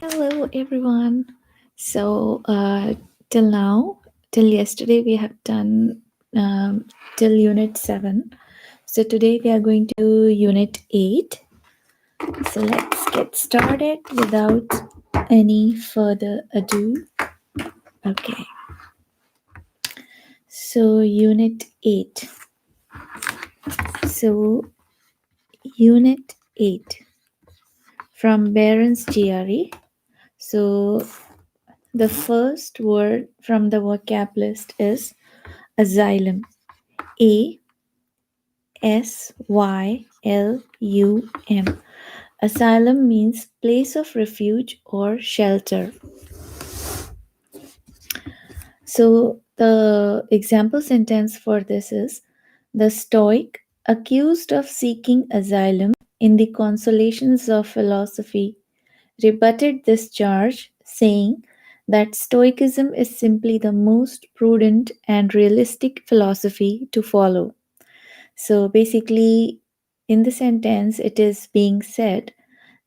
Hello, everyone. So, till yesterday, we have done till Unit 7. So, today we are going to Unit 8. So, let's get started without any further ado. Okay. So, Unit 8. So, Unit 8 from BARRON'S GRE. So, the first word from the vocab list is asylum. ASYLUM. Asylum means place of refuge or shelter. So the example sentence for this is the Stoic, accused of seeking asylum in the consolations of philosophy, rebutted this charge, saying that Stoicism is simply the most prudent and realistic philosophy to follow. So basically, in the sentence, it is being said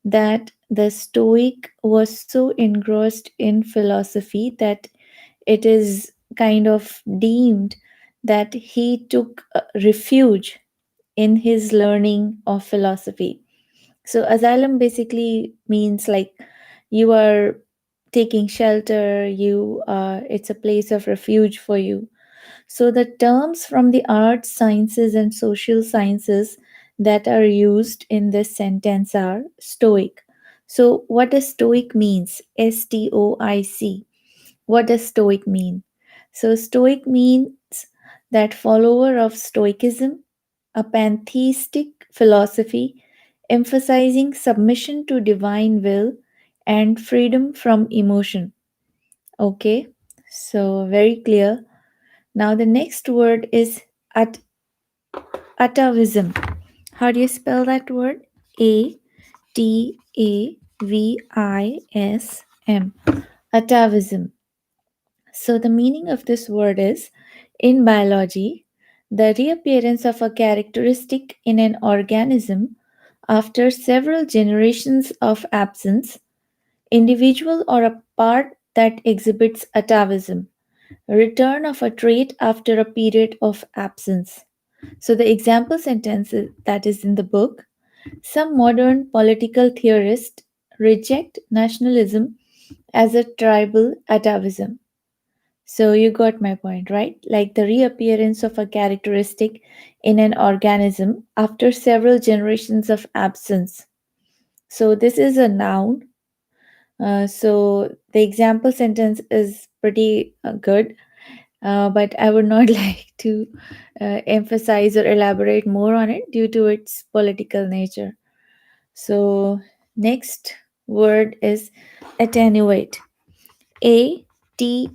that the Stoic was so engrossed in philosophy that it is kind of deemed that he took refuge in his learning of philosophy. So, asylum basically means like you are taking shelter, it's a place of refuge for you. So, the terms from the arts, sciences, and social sciences that are used in this sentence are Stoic. So, what does Stoic means? Stoic. What does Stoic mean? So, Stoic means that follower of Stoicism, a pantheistic philosophy emphasizing submission to divine will and freedom from emotion. Okay, so very clear. Now, the next word is at- atavism. How do you spell that word? Atavism. Atavism. So, the meaning of this word is in biology, the reappearance of a characteristic in an organism after several generations of absence, individual or a part that exhibits atavism, return of a trait after a period of absence. So, the example sentence that is in the book, some modern political theorists reject nationalism as a tribal atavism. So, you got my point, right? Like the reappearance of a characteristic in an organism after several generations of absence. So, this is a noun. So, the example sentence is pretty good, but I would not like to emphasize or elaborate more on it due to its political nature. So, next word is attenuate. Attenuate.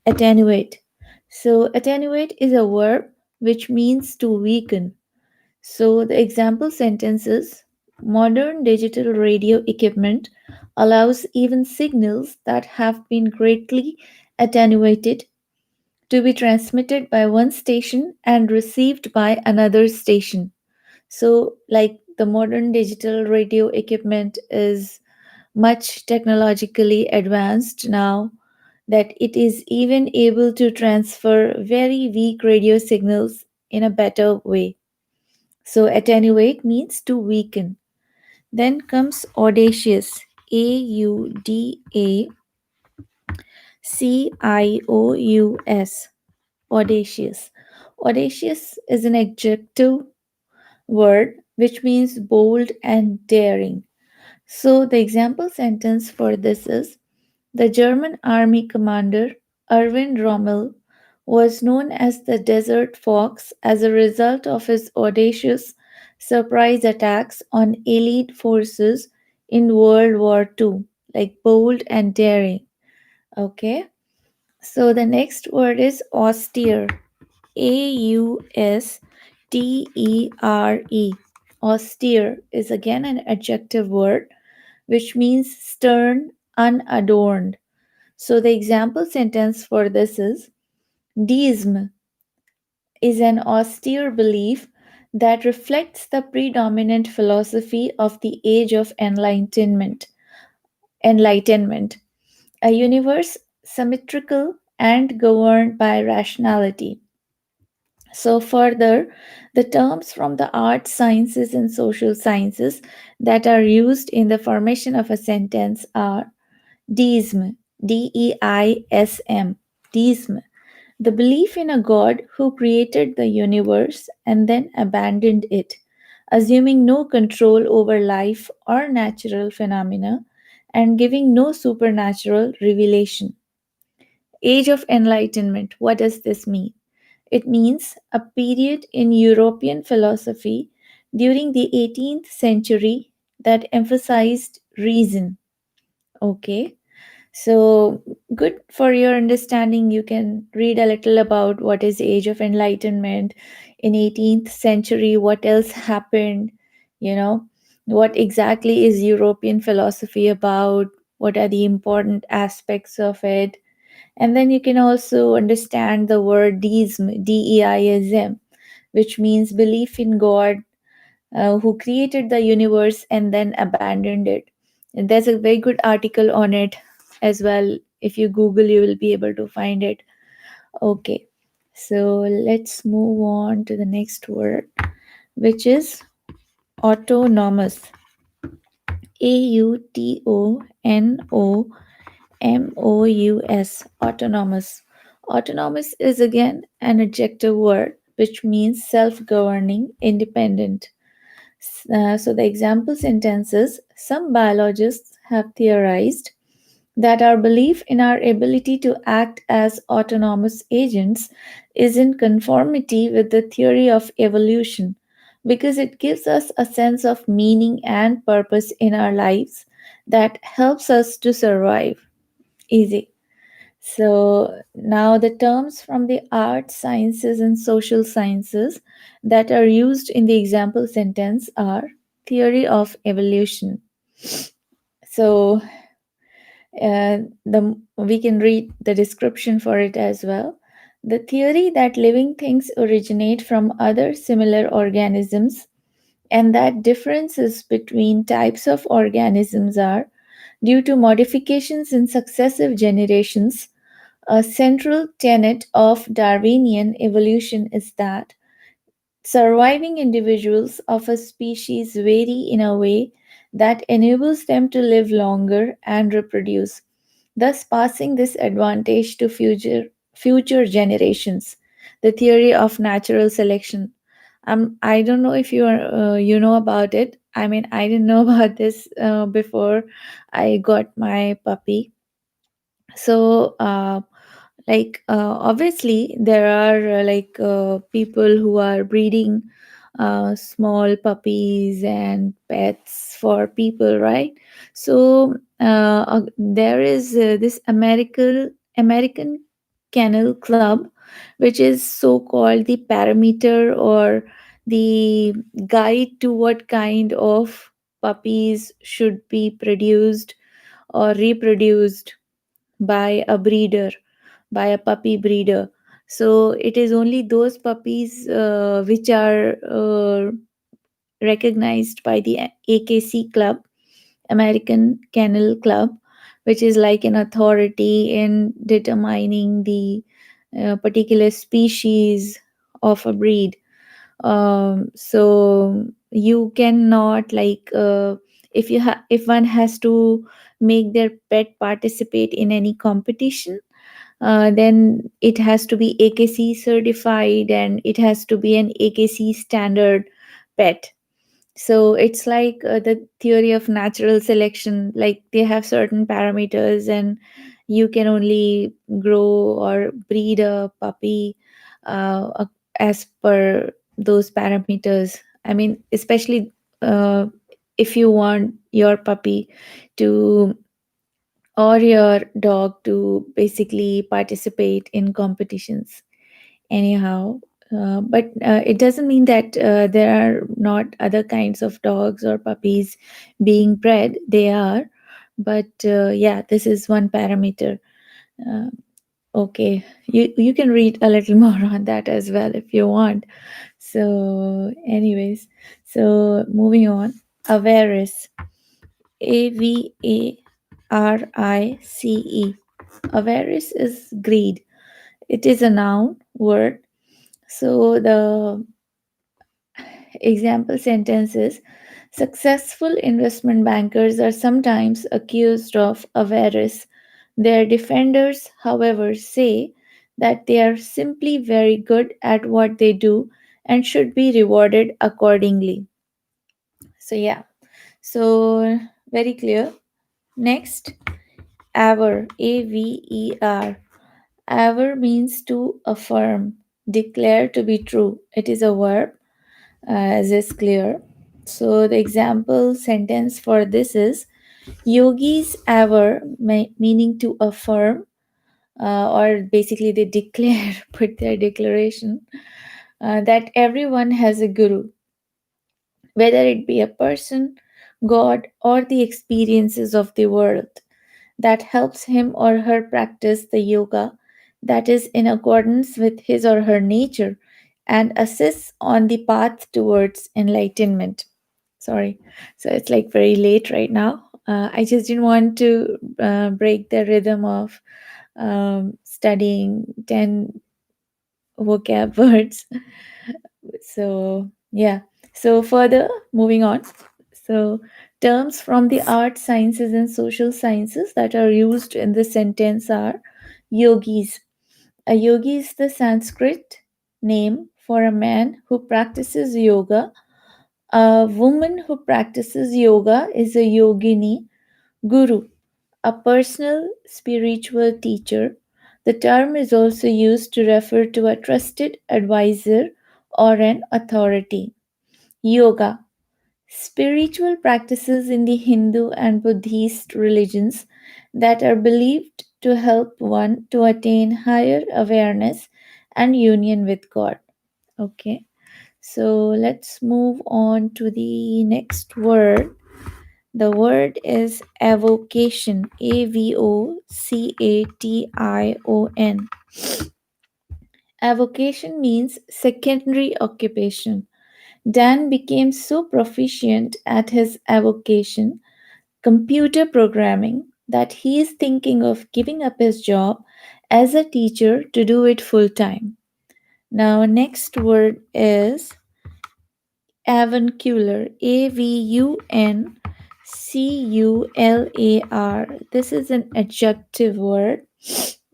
Attenuate. So, attenuate is a verb which means to weaken. So, the example sentence is modern digital radio equipment allows even signals that have been greatly attenuated to be transmitted by one station and received by another station. So, like the modern digital radio equipment is much technologically advanced now that it is even able to transfer very weak radio signals in a better way. So, attenuate means to weaken. Then comes audacious. Audacious. Audacious. Audacious is an adjective word which means bold and daring. So, the example sentence for this is the German army commander Erwin Rommel was known as the Desert Fox as a result of his audacious surprise attacks on Allied forces in World War II, like bold and daring. Okay, so the next word is austere. Austere. Austere is again an adjective word which means stern, unadorned. So the example sentence for this is deism is an austere belief that reflects the predominant philosophy of the age of enlightenment, a universe symmetrical and governed by rationality. So, further, the terms from the arts, sciences, and social sciences that are used in the formation of a sentence are deism, Deism, deism, the belief in a God who created the universe and then abandoned it, assuming no control over life or natural phenomena and giving no supernatural revelation. Age of Enlightenment, what does this mean? It means a period in European philosophy during the 18th century that emphasized reason. Okay, so good for your understanding. You can read a little about what is Age of Enlightenment in 18th century, what else happened, you know, what exactly is European philosophy about, what are the important aspects of it, and then you can also understand the word deism, Deism, which means belief in God who created the universe and then abandoned it. And there's a very good article on it as well. If you Google, you will be able to find it. Okay, so let's move on to the next word, which is autonomous. Autonomous. Autonomous. Autonomous is again an adjective word which means self governing, independent. So the example sentence is some biologists have theorized that our belief in our ability to act as autonomous agents is in conformity with the theory of evolution because it gives us a sense of meaning and purpose in our lives that helps us to survive. Easy. So now the terms from the arts, sciences, and social sciences that are used in the example sentence are theory of evolution. So we can read the description for it as well. The theory that living things originate from other similar organisms and that differences between types of organisms are due to modifications in successive generations. A central tenet of Darwinian evolution is that surviving individuals of a species vary in a way that enables them to live longer and reproduce, thus passing this advantage to future generations. The theory of natural selection. I don't know if you know about it. I mean, I didn't know about this before I got my puppy. So obviously there are people who are breeding small puppies and pets for people, right? So there is this American Kennel Club, which is so called the parameter or the guide to what kind of puppies should be produced or reproduced by a breeder, by a puppy breeder. So it is only those puppies which are recognized by the AKC Club, American Kennel Club, which is like an authority in determining the particular species of a breed. So you cannot if one has to make their pet participate in any competition, then it has to be AKC certified and it has to be an AKC standard pet. So it's like the theory of natural selection, like they have certain parameters and you can only grow or breed a puppy as per those parameters. I mean, especially uh, if you want your puppy to or your dog to basically participate in competitions anyhow. But it doesn't mean that there are not other kinds of dogs or puppies being bred. They are, but yeah, this is one parameter. Uh, Okay, you can read a little more on that as well if you want. So, anyways, so moving on, avarice, Avarice. Avarice is greed. It is a noun word. So the example sentence is: successful investment bankers are sometimes accused of avarice. Their defenders, however, say that they are simply very good at what they do and should be rewarded accordingly. So, yeah, so very clear. Next, aver, Aver. Aver means to affirm, declare to be true. It is a verb, as is clear. So the example sentence for this is: yogis aver, meaning to affirm, or basically they declare, put their declaration, that everyone has a guru, whether it be a person, God, or the experiences of the world, that helps him or her practice the yoga that is in accordance with his or her nature and assists on the path towards enlightenment. Sorry, so it's like very late right now. I just didn't want to break the rhythm of studying 10 vocab words. So, yeah. So, further moving on. So, terms from the art sciences and social sciences that are used in the sentence are yogis. A yogi is the Sanskrit name for a man who practices yoga. A woman who practices yoga is a yogini. Guru, a personal spiritual teacher. The term is also used to refer to a trusted advisor or an authority. Yoga, spiritual practices in the Hindu and Buddhist religions that are believed to help one to attain higher awareness and union with God. Okay, so let's move on to the next word. The word is avocation, Avocation. Avocation means secondary occupation. Dan became so proficient at his avocation, computer programming, that he is thinking of giving up his job as a teacher to do it full time. Now, next word is avuncular, Avuncular. This is an adjective word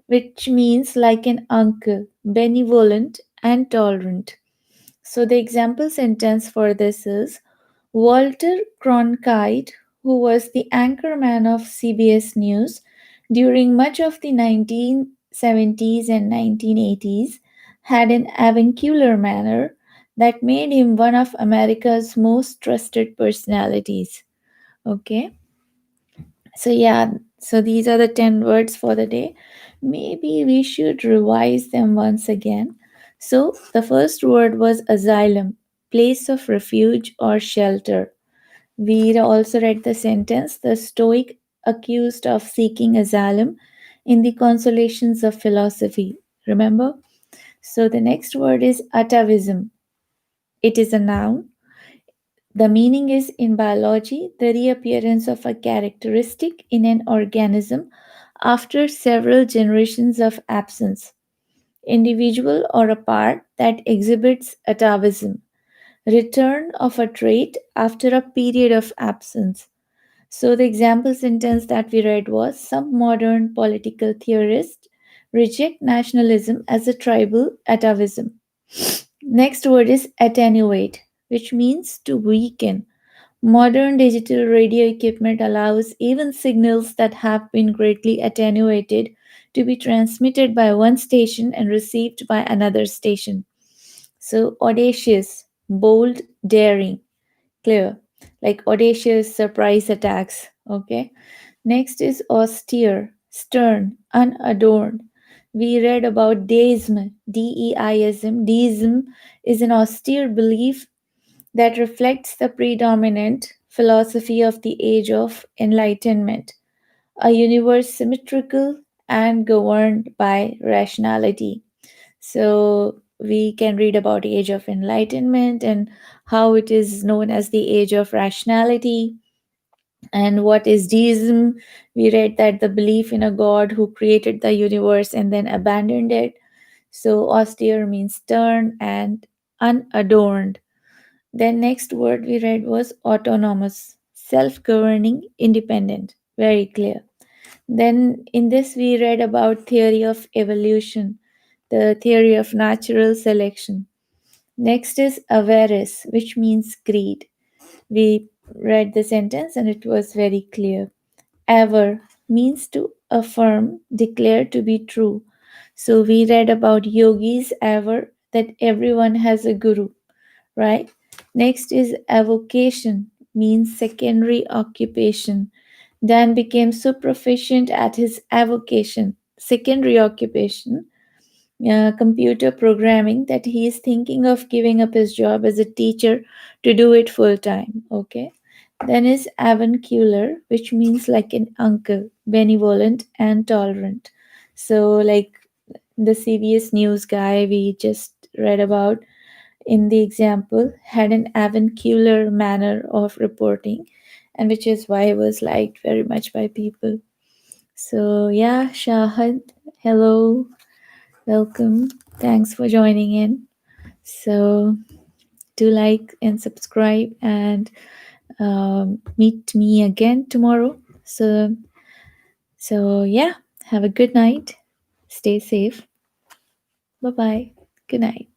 which means like an uncle, benevolent and tolerant. So the example sentence for this is: Walter Cronkite, who was the anchorman of CBS News during much of the 1970s and 1980s, had an avuncular manner that made him one of America's most trusted personalities. Okay, so yeah, so these are the 10 words for the day. Maybe we should revise them once again. So the first word was asylum, place of refuge or shelter. We also read the sentence: the Stoic accused of seeking asylum in the consolations of philosophy. Remember? So the next word is atavism. It is a noun. The meaning is: in biology, the reappearance of a characteristic in an organism after several generations of absence. Individual or a part that exhibits atavism. Return of a trait after a period of absence. So, the example sentence that we read was: some modern political theorists reject nationalism as a tribal atavism. Next word is attenuate, which means to weaken. Modern digital radio equipment allows even signals that have been greatly attenuated to be transmitted by one station and received by another station. So, audacious, bold, daring, clear, like audacious surprise attacks. Okay. Next is austere, stern, unadorned. We read about deism, Deism. Deism is an austere belief that reflects the predominant philosophy of the age of enlightenment, a universe symmetrical and governed by rationality. So we can read about age of enlightenment and how it is known as the age of rationality. And what is deism? We read that the belief in a god who created the universe and then abandoned it. So austere means stern and unadorned. Then next word we read was autonomous, self-governing, independent. Very clear. Then in this we read about theory of evolution, the theory of natural selection. Next is avarice, which means greed. We read the sentence and it was very clear. Aver means to affirm, declare to be true. So we read about yogis aver that everyone has a guru, right? Next is avocation, means secondary occupation. Dan became so proficient at his avocation, secondary occupation, computer programming, that he is thinking of giving up his job as a teacher to do it full time. Okay. Then is avuncular, which means like an uncle, benevolent and tolerant. So, like the CBS News guy we just read about in the example had an avuncular manner of reporting, and which is why it was liked very much by people. So, yeah, Shahad, hello, welcome. Thanks for joining in. So, do like and subscribe and meet me again tomorrow. So yeah, have a good night. Stay safe. Bye bye. Good night.